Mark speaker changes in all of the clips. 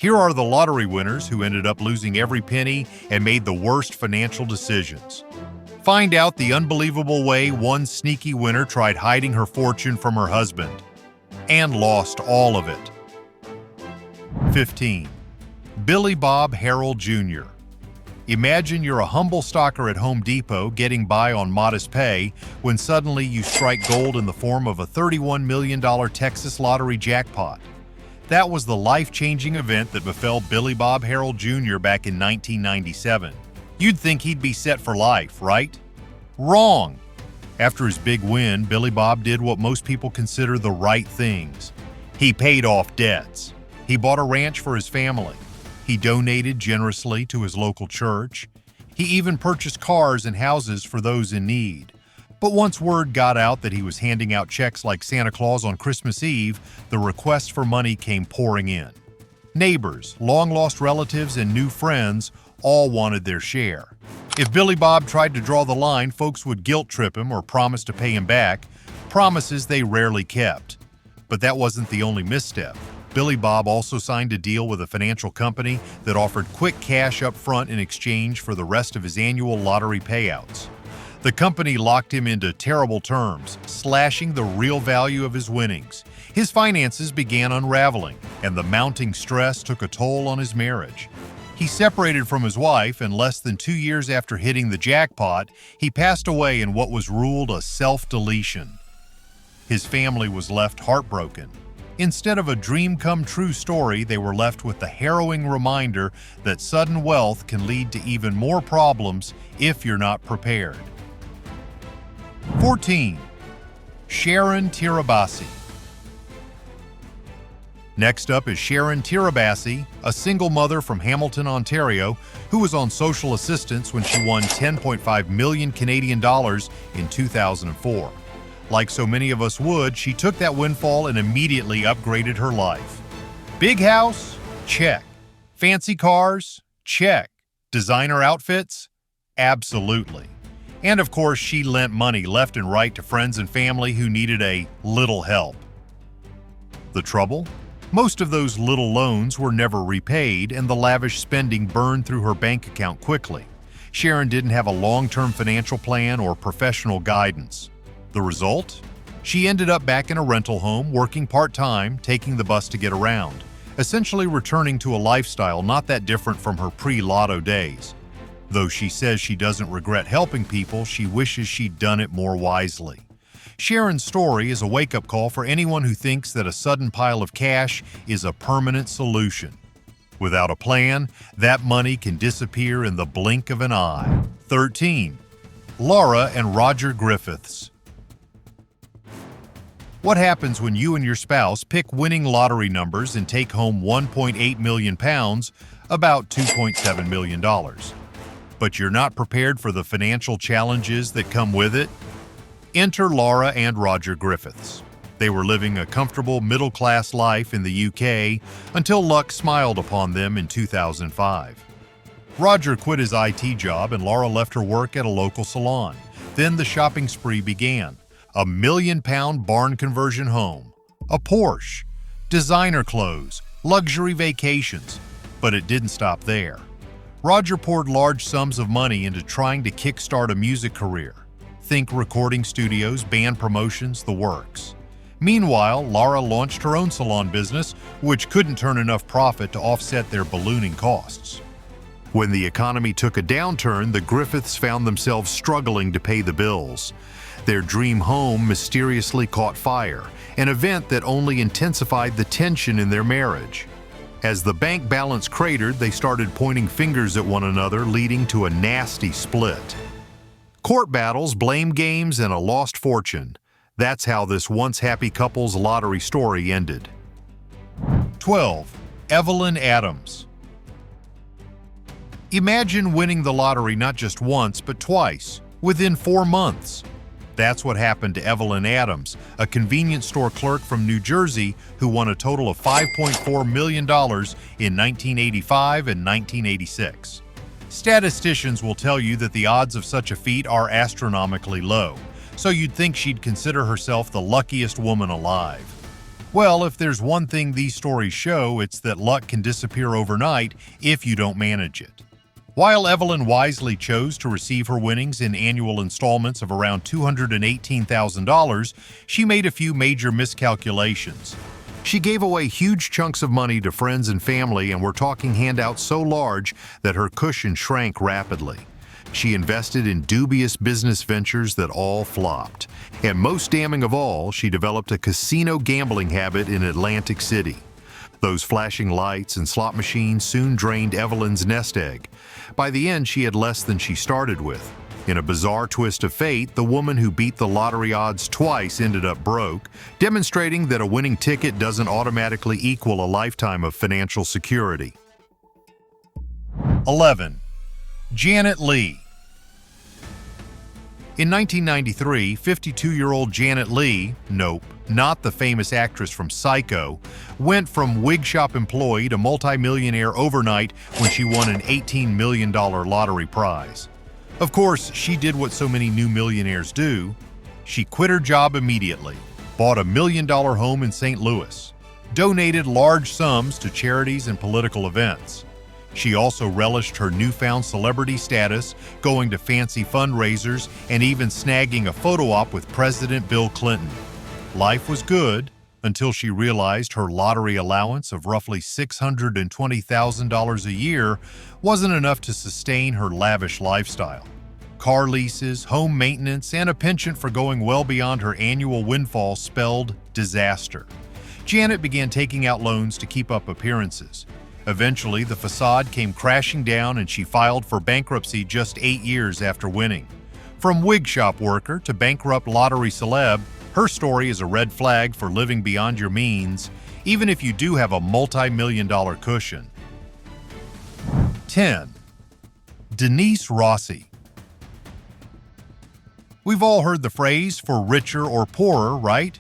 Speaker 1: Here are the lottery winners who ended up losing every penny and made the worst financial decisions. Find out the unbelievable way one sneaky winner tried hiding her fortune from her husband and lost all of it. 15. Billy Bob Harrell Jr. Imagine you're a humble stocker at Home Depot getting by on modest pay when suddenly you strike gold in the form of a $31 million Texas lottery jackpot. That was the life-changing event that befell Billy Bob Harrell Jr. back in 1997. You'd think he'd be set for life, right? Wrong! After his big win, Billy Bob did what most people consider the right things. He paid off debts. He bought a ranch for his family. He donated generously to his local church. He even purchased cars and houses for those in need. But once word got out that he was handing out checks like Santa Claus on Christmas Eve, the requests for money came pouring in. Neighbors, long-lost relatives, and new friends all wanted their share. If Billy Bob tried to draw the line, folks would guilt-trip him or promise to pay him back, promises they rarely kept. But that wasn't the only misstep. Billy Bob also signed a deal with a financial company that offered quick cash up front in exchange for the rest of his annual lottery payouts. The company locked him into terrible terms, slashing the real value of his winnings. His finances began unraveling, and the mounting stress took a toll on his marriage. He separated from his wife, and less than 2 years after hitting the jackpot, he passed away in what was ruled a self-deletion. His family was left heartbroken. Instead of a dream-come-true story, they were left with the harrowing reminder that sudden wealth can lead to even more problems if you're not prepared. 14. Sharon Tirabassi. Next up is Sharon Tirabassi, a single mother from Hamilton, Ontario, who was on social assistance when she won 10.5 million Canadian dollars in 2004. Like so many of us would, she took that windfall and immediately upgraded her life. Big house? Check. Fancy cars? Check. Designer outfits? Absolutely. And of course, she lent money left and right to friends and family who needed a little help. The trouble? Most of those little loans were never repaid, and the lavish spending burned through her bank account quickly. Sharon didn't have a long-term financial plan or professional guidance. The result? She ended up back in a rental home, working part-time, taking the bus to get around, essentially returning to a lifestyle not that different from her pre-lotto days. Though she says she doesn't regret helping people, she wishes she'd done it more wisely. Sharon's story is a wake-up call for anyone who thinks that a sudden pile of cash is a permanent solution. Without a plan, that money can disappear in the blink of an eye. 13. Laura and Roger Griffiths. What happens when you and your spouse pick winning lottery numbers and take home £1.8 million, about $2.7 million? But you're not prepared for the financial challenges that come with it? Enter Laura and Roger Griffiths. They were living a comfortable middle-class life in the UK until luck smiled upon them in 2005. Roger quit his IT job and Laura left her work at a local salon. Then the shopping spree began. A £1 million barn conversion home, a Porsche, designer clothes, luxury vacations. But it didn't stop there. Roger poured large sums of money into trying to kickstart a music career. Think recording studios, band promotions, the works. Meanwhile, Laura launched her own salon business, which couldn't turn enough profit to offset their ballooning costs. When the economy took a downturn, the Griffiths found themselves struggling to pay the bills. Their dream home mysteriously caught fire, an event that only intensified the tension in their marriage. As the bank balance cratered, they started pointing fingers at one another, leading to a nasty split. Court battles, blame games, and a lost fortune. That's how this once happy couple's lottery story ended. 12. Evelyn Adams. Imagine winning the lottery not just once, but twice, within 4 months. That's what happened to Evelyn Adams, a convenience store clerk from New Jersey who won a total of $5.4 million in 1985 and 1986. Statisticians will tell you that the odds of such a feat are astronomically low, so you'd think she'd consider herself the luckiest woman alive. Well, if there's one thing these stories show, it's that luck can disappear overnight if you don't manage it. While Evelyn wisely chose to receive her winnings in annual installments of around $218,000, she made a few major miscalculations. She gave away huge chunks of money to friends and family, and we're talking handouts so large that her cushion shrank rapidly. She invested in dubious business ventures that all flopped. And most damning of all, she developed a casino gambling habit in Atlantic City. Those flashing lights and slot machines soon drained Evelyn's nest egg. By the end, she had less than she started with. In a bizarre twist of fate, the woman who beat the lottery odds twice ended up broke, demonstrating that a winning ticket doesn't automatically equal a lifetime of financial security. 11. Janet Leigh. In 1993, 52-year-old Janet Leigh, nope, not the famous actress from Psycho, went from wig shop employee to multimillionaire overnight when she won an $18 million lottery prize. Of course, she did what so many new millionaires do. She quit her job immediately, bought a $1 million home in St. Louis, donated large sums to charities and political events. She also relished her newfound celebrity status, going to fancy fundraisers and even snagging a photo op with President Bill Clinton. Life was good until she realized her lottery allowance of roughly $620,000 a year wasn't enough to sustain her lavish lifestyle. Car leases, home maintenance, and a penchant for going well beyond her annual windfall spelled disaster. Janet began taking out loans to keep up appearances. Eventually, the facade came crashing down and she filed for bankruptcy just 8 years after winning. From wig shop worker to bankrupt lottery celeb, her story is a red flag for living beyond your means, even if you do have a multi-million-dollar cushion. 10. Denise Rossi. We've all heard the phrase, for richer or poorer, right?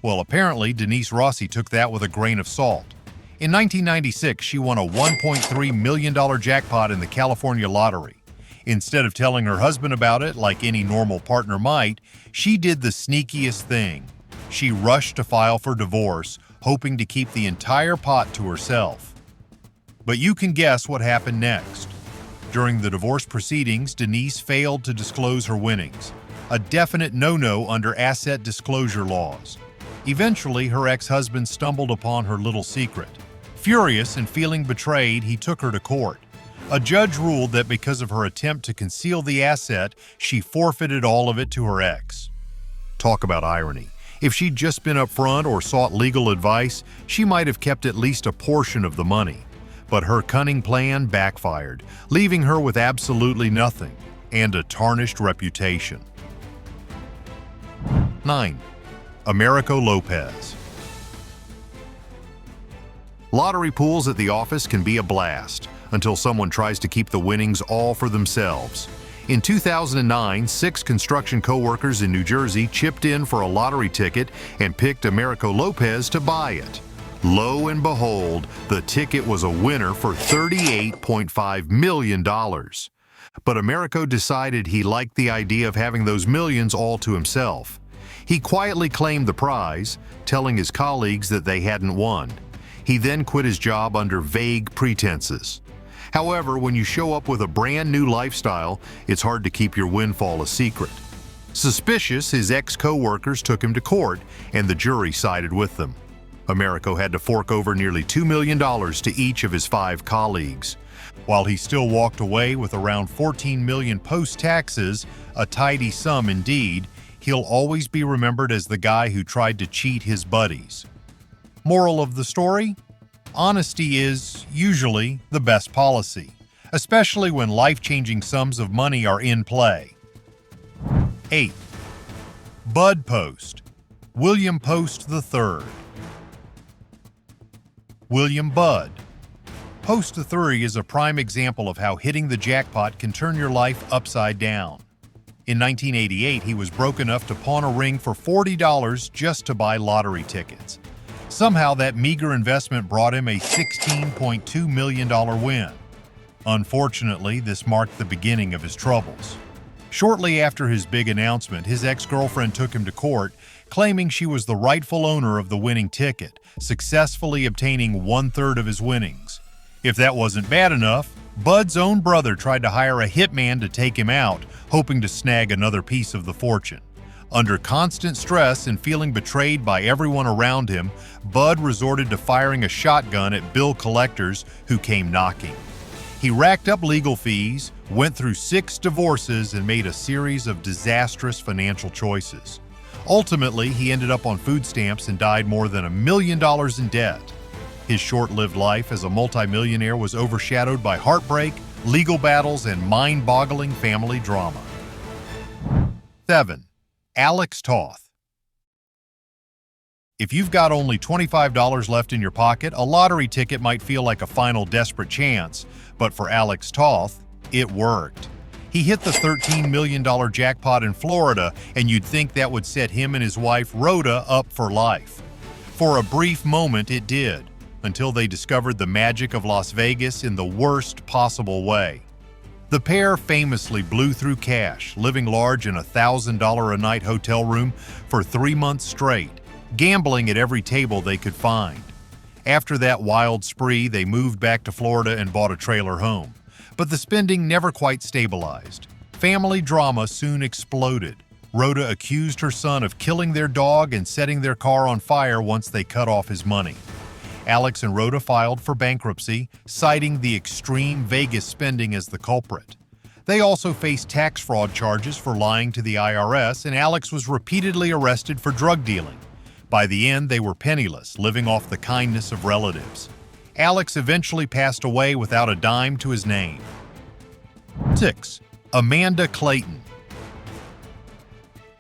Speaker 1: Well, apparently Denise Rossi took that with a grain of salt. In 1996, she won a $1.3 million jackpot in the California lottery. Instead of telling her husband about it like any normal partner might, she did the sneakiest thing. She rushed to file for divorce, hoping to keep the entire pot to herself. But you can guess what happened next. During the divorce proceedings, Denise failed to disclose her winnings, a definite no-no under asset disclosure laws. Eventually, her ex-husband stumbled upon her little secret. Furious and feeling betrayed, he took her to court. A judge ruled that because of her attempt to conceal the asset, she forfeited all of it to her ex. Talk about irony. If she'd just been upfront or sought legal advice, she might have kept at least a portion of the money. But her cunning plan backfired, leaving her with absolutely nothing and a tarnished reputation. 9. Americo Lopez. Lottery pools at the office can be a blast until someone tries to keep the winnings all for themselves. In 2009, 6 construction co-workers in New Jersey chipped in for a lottery ticket and picked Americo Lopez to buy it. Lo and behold, the ticket was a winner for $38.5 million. But Americo decided he liked the idea of having those millions all to himself. He quietly claimed the prize, telling his colleagues that they hadn't won. He then quit his job under vague pretenses. However, when you show up with a brand new lifestyle, it's hard to keep your windfall a secret. Suspicious, his ex-co-workers took him to court, and the jury sided with them. Americo had to fork over nearly $2 million to each of his 5 colleagues. While he still walked away with around $14 million post-taxes, a tidy sum indeed, he'll always be remembered as the guy who tried to cheat his buddies. Moral of the story? Honesty is, usually, the best policy, especially when life-changing sums of money are in play. 8. Bud Post. William Post III. William Budd. Post III is a prime example of how hitting the jackpot can turn your life upside down. In 1988, he was broke enough to pawn a ring for $40 just to buy lottery tickets. Somehow, that meager investment brought him a $16.2 million win. Unfortunately, this marked the beginning of his troubles. Shortly after his big announcement, his ex-girlfriend took him to court, claiming she was the rightful owner of the winning ticket, successfully obtaining 1/3 of his winnings. If that wasn't bad enough, Bud's own brother tried to hire a hitman to take him out, hoping to snag another piece of the fortune. Under constant stress and feeling betrayed by everyone around him, Bud resorted to firing a shotgun at bill collectors who came knocking. He racked up legal fees, went through 6 divorces, and made a series of disastrous financial choices. Ultimately, he ended up on food stamps and died more than $1 million in debt. His short-lived life as a multimillionaire was overshadowed by heartbreak, legal battles, and mind-boggling family drama. 7. Alex Toth. If you've got only $25 left in your pocket, a lottery ticket might feel like a final desperate chance, but for Alex Toth, it worked. He hit the $13 million jackpot in Florida, and you'd think that would set him and his wife, Rhoda, up for life. For a brief moment, it did, until they discovered the magic of Las Vegas in the worst possible way. The pair famously blew through cash, living large in a $1,000 a night hotel room for 3 months straight, gambling at every table they could find. After that wild spree, they moved back to Florida and bought a trailer home. But the spending never quite stabilized. Family drama soon exploded. Rhoda accused her son of killing their dog and setting their car on fire once they cut off his money. Alex and Rhoda filed for bankruptcy, citing the extreme Vegas spending as the culprit. They also faced tax fraud charges for lying to the IRS, and Alex was repeatedly arrested for drug dealing. By the end, they were penniless, living off the kindness of relatives. Alex eventually passed away without a dime to his name. 6. Amanda Clayton.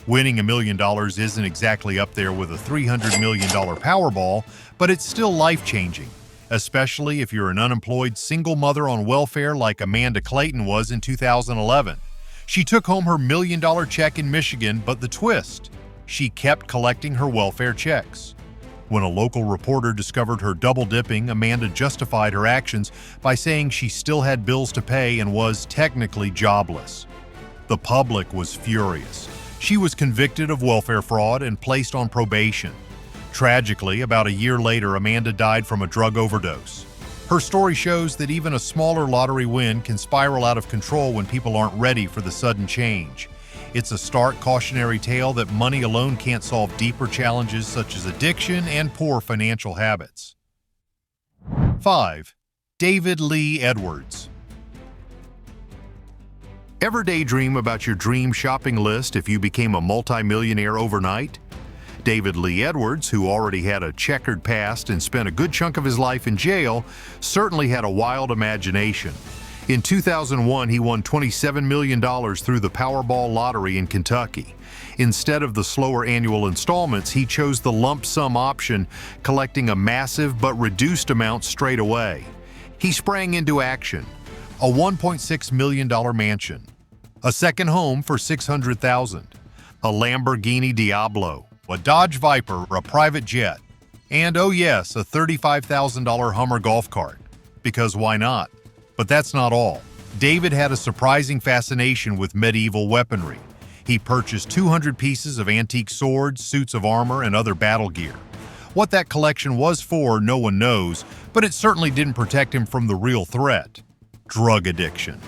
Speaker 1: Winning $1 million isn't exactly up there with a $300 million Powerball, but it's still life-changing, especially if you're an unemployed single mother on welfare like Amanda Clayton was in 2011. She took home her $1 million check in Michigan, but the twist: she kept collecting her welfare checks. When a local reporter discovered her double-dipping, Amanda justified her actions by saying she still had bills to pay and was technically jobless. The public was furious. She was convicted of welfare fraud and placed on probation. Tragically, about a year later, Amanda died from a drug overdose. Her story shows that even a smaller lottery win can spiral out of control when people aren't ready for the sudden change. It's a stark cautionary tale that money alone can't solve deeper challenges such as addiction and poor financial habits. 5. David Lee Edwards. Ever daydream about your dream shopping list if you became a multimillionaire overnight? David Lee Edwards, who already had a checkered past and spent a good chunk of his life in jail, certainly had a wild imagination. In 2001, he won $27 million through the Powerball lottery in Kentucky. Instead of the slower annual installments, he chose the lump sum option, collecting a massive but reduced amount straight away. He sprang into action: a $1.6 million mansion, a second home for $600,000, a Lamborghini Diablo, a Dodge Viper, a private jet, and oh yes, a $35,000 Hummer golf cart. Because why not? But that's not all. David had a surprising fascination with medieval weaponry. He purchased 200 pieces of antique swords, suits of armor, and other battle gear. What that collection was for, no one knows, but it certainly didn't protect him from the real threat: drug addiction.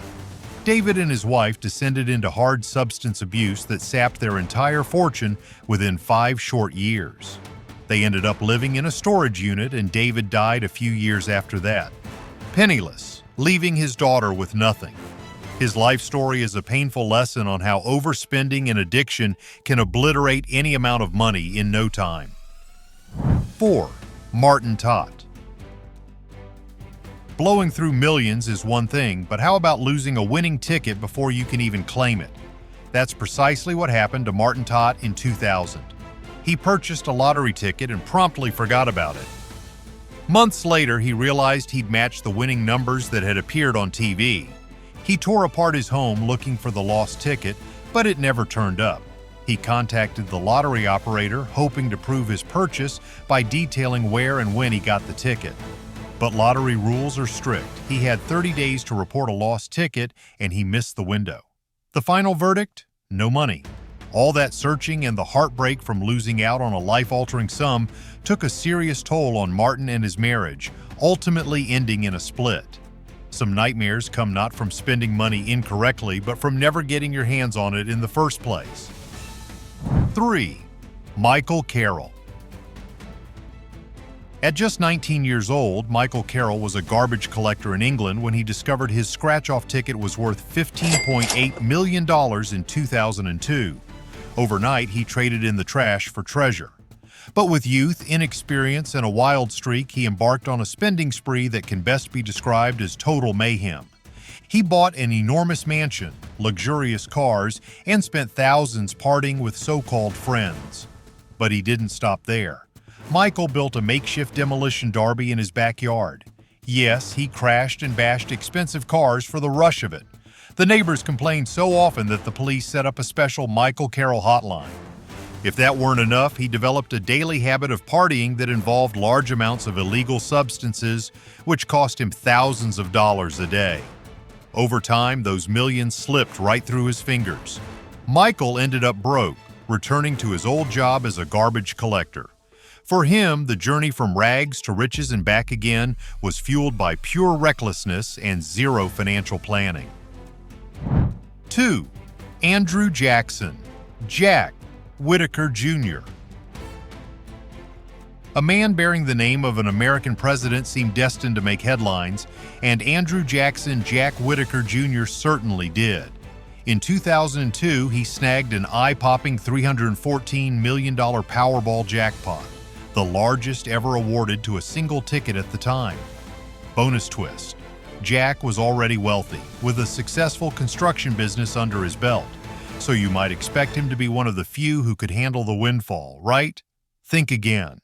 Speaker 1: David and his wife descended into hard substance abuse that sapped their entire fortune within 5 short years. They ended up living in a storage unit, and David died a few years after that, penniless, leaving his daughter with nothing. His life story is a painful lesson on how overspending and addiction can obliterate any amount of money in no time. 4. Martin Tott. Blowing through millions is one thing, but how about losing a winning ticket before you can even claim it? That's precisely what happened to Martin Tott in 2000. He purchased a lottery ticket and promptly forgot about it. Months later, he realized he'd matched the winning numbers that had appeared on TV. He tore apart his home looking for the lost ticket, but it never turned up. He contacted the lottery operator, hoping to prove his purchase by detailing where and when he got the ticket. But lottery rules are strict. He had 30 days to report a lost ticket, and he missed the window. The final verdict? No money. All that searching and the heartbreak from losing out on a life-altering sum took a serious toll on Martin and his marriage, ultimately ending in a split. Some nightmares come not from spending money incorrectly, but from never getting your hands on it in the first place. 3. Michael Carroll. At just 19 years old, Michael Carroll was a garbage collector in England when he discovered his scratch-off ticket was worth $15.8 million in 2002. Overnight, he traded in the trash for treasure. But with youth, inexperience, and a wild streak, he embarked on a spending spree that can best be described as total mayhem. He bought an enormous mansion, luxurious cars, and spent thousands partying with so-called friends. But he didn't stop there. Michael built a makeshift demolition derby in his backyard. Yes, he crashed and bashed expensive cars for the rush of it. The neighbors complained so often that the police set up a special Michael Carroll hotline. If that weren't enough, he developed a daily habit of partying that involved large amounts of illegal substances, which cost him thousands of dollars a day. Over time, those millions slipped right through his fingers. Michael ended up broke, returning to his old job as a garbage collector. For him, the journey from rags to riches and back again was fueled by pure recklessness and zero financial planning. 2. Andrew Jackson, Jack Whittaker Jr. A man bearing the name of an American president seemed destined to make headlines, and Andrew Jackson Jack Whittaker Jr. certainly did. In 2002, he snagged an eye-popping $314 million Powerball jackpot, the largest ever awarded to a single ticket at the time. Bonus twist: Jack was already wealthy, with a successful construction business under his belt, so you might expect him to be one of the few who could handle the windfall, right? Think again.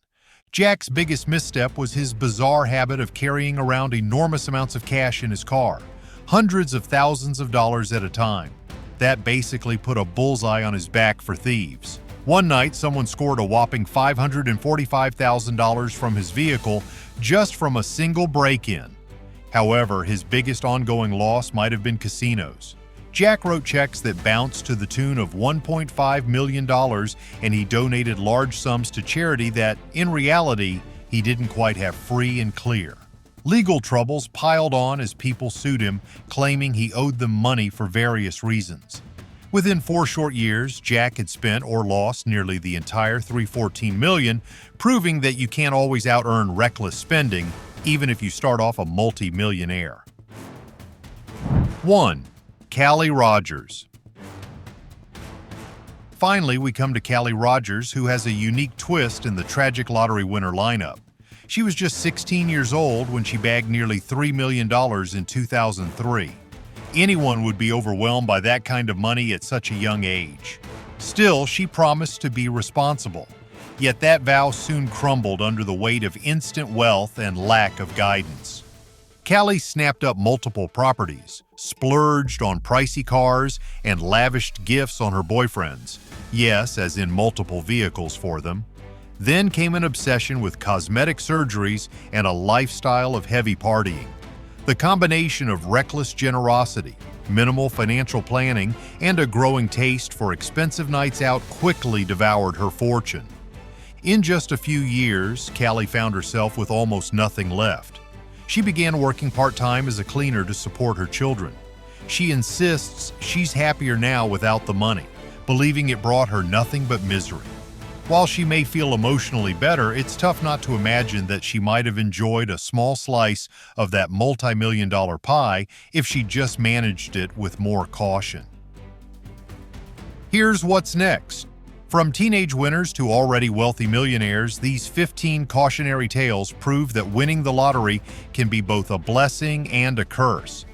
Speaker 1: Jack's biggest misstep was his bizarre habit of carrying around enormous amounts of cash in his car, hundreds of thousands of dollars at a time. That basically put a bullseye on his back for thieves. One night, someone scored a whopping $545,000 from his vehicle just from a single break-in. However, his biggest ongoing loss might have been casinos. Jack wrote checks that bounced to the tune of $1.5 million, and he donated large sums to charity that, in reality, he didn't quite have free and clear. Legal troubles piled on as people sued him, claiming he owed them money for various reasons. Within 4 short years, Jack had spent or lost nearly the entire $314 million, proving that you can't always out-earn reckless spending, even if you start off a multi-millionaire. 1. Callie Rogers. Finally, we come to Callie Rogers, who has a unique twist in the tragic lottery winner lineup. She was just 16 years old when she bagged nearly $3 million in 2003. Anyone would be overwhelmed by that kind of money at such a young age. Still, she promised to be responsible. Yet that vow soon crumbled under the weight of instant wealth and lack of guidance. Callie snapped up multiple properties, splurged on pricey cars, and lavished gifts on her boyfriends. Yes, as in multiple vehicles for them. Then came an obsession with cosmetic surgeries and a lifestyle of heavy partying. The combination of reckless generosity, minimal financial planning, and a growing taste for expensive nights out quickly devoured her fortune. In just a few years, Callie found herself with almost nothing left. She began working part-time as a cleaner to support her children. She insists she's happier now without the money, believing it brought her nothing but misery. While she may feel emotionally better, it's tough not to imagine that she might have enjoyed a small slice of that multi-million-dollar pie if she just managed it with more caution. Here's what's next. From teenage winners to already wealthy millionaires, these 15 cautionary tales prove that winning the lottery can be both a blessing and a curse.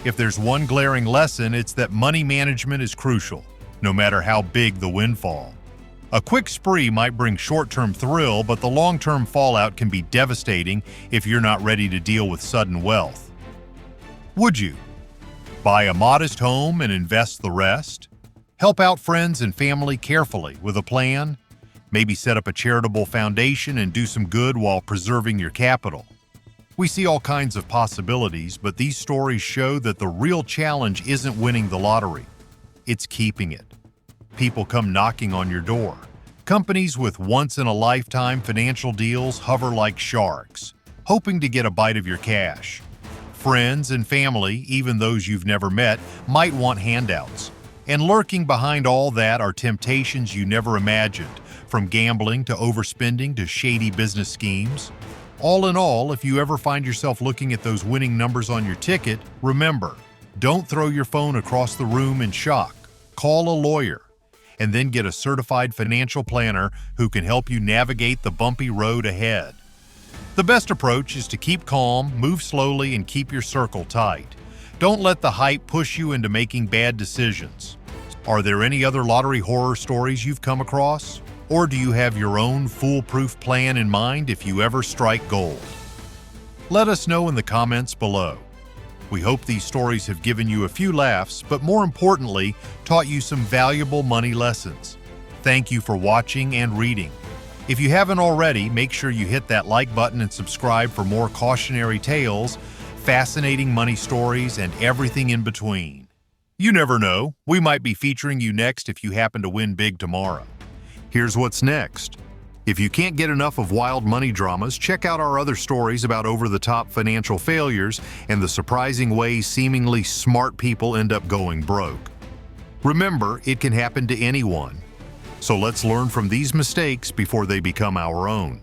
Speaker 1: If there's one glaring lesson, it's that money management is crucial, no matter how big the windfall. A quick spree might bring short-term thrill, but the long-term fallout can be devastating if you're not ready to deal with sudden wealth. Would you? Buy a modest home and invest the rest? Help out friends and family carefully with a plan? Maybe set up a charitable foundation and do some good while preserving your capital? We see all kinds of possibilities, but these stories show that the real challenge isn't winning the lottery. It's keeping it. people come knocking on your door. Companies with once-in-a-lifetime financial deals hover like sharks, hoping to get a bite of your cash. Friends and family, even those you've never met, might want handouts. And lurking behind all that are temptations you never imagined, from gambling to overspending to shady business schemes. All in all, if you ever find yourself looking at those winning numbers on your ticket, remember, don't throw your phone across the room in shock. Call a lawyer, and then get a certified financial planner who can help you navigate the bumpy road ahead. The best approach is to keep calm, move slowly, and keep your circle tight. Don't let the hype push you into making bad decisions. Are there any other lottery horror stories you've come across? Or do you have your own foolproof plan in mind if you ever strike gold? Let us know in the comments below. We hope these stories have given you a few laughs, but more importantly, taught you some valuable money lessons. Thank you for watching and reading. If you haven't already, make sure you hit that like button and subscribe for more cautionary tales, fascinating money stories, and everything in between. You never know, we might be featuring you next if you happen to win big tomorrow. Here's what's next. If you can't get enough of wild money dramas, check out our other stories about over-the-top financial failures and the surprising ways seemingly smart people end up going broke. Remember, it can happen to anyone. So let's learn from these mistakes before they become our own.